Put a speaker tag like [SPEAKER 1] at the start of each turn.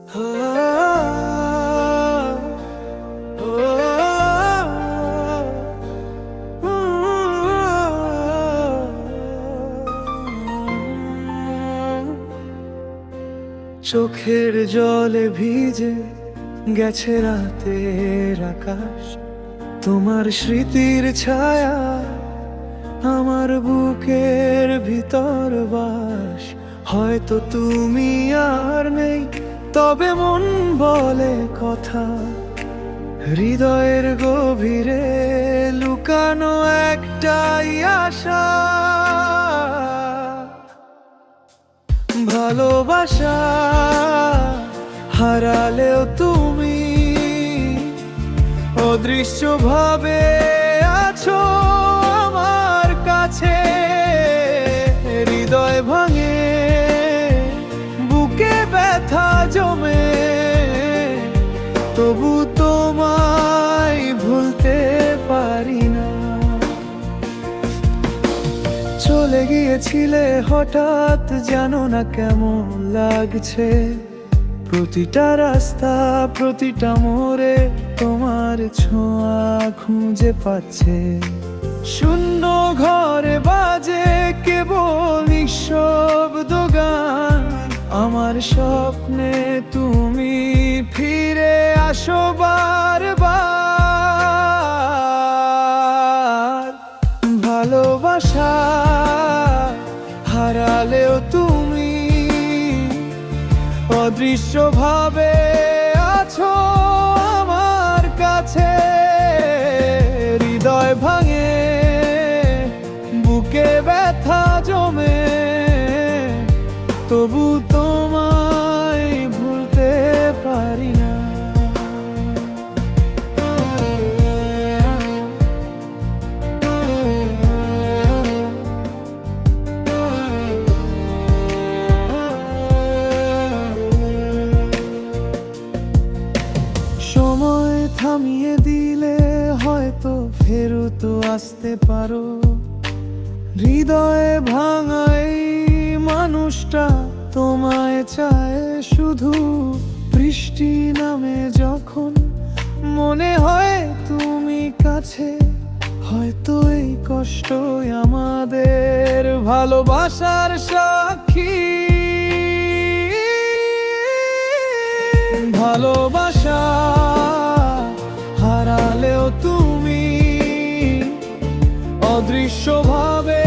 [SPEAKER 1] চোখের জলে ভিজে গেছে রাতের আকাশ, তোমার স্মৃতির ছায়া আমার বুকের ভিতর বাস। হয়তো তুমি আর নেই, তবে মন বলে কথা, হৃদয়ের গভীরে লুকানো একটাই আশা। ভালোবাসা হারালেও তুমি অদৃশ্য ভাবে আছো আমার কাছে। হৃদয় ভাঙে, বুকে ব্যথা জমে, তবু তোমায় ভুলতে পারি না। চলে গিয়েছিলে হঠাৎ, জানো না কেমন লাগছে। প্রতিটা রাস্তা, প্রতিটা মোড়ে তোমার ছোঁয়া খুঁজে পাচ্ছে। শূন্য ঘরে বাজে কেবল নিঃশব্দ গান, আমার স্বপ্নে তুমি ফিরে আসো বারবার। ভালোবাসা হারালেও তুমি অদৃশ্য ভাবে আছো আমার কাছে। হৃদয় ভাঙে, বুকে ব্যথা জমে, তবু তোমায় ভুলতে পারি না। সময় থামিয়ে দিলে হয়তো ফেরত আসতে পারো। হৃদয়ে ভাঙাই মানুষটা তোমায় চায় শুধু। বৃষ্টি নামে যখন মনে হয় তুমি কাছে, হয়তো এই কষ্টই আমাদের ভালোবাসার সাক্ষী। ভালোবাসা হারালেও তুমি অদৃশ্য ভাবে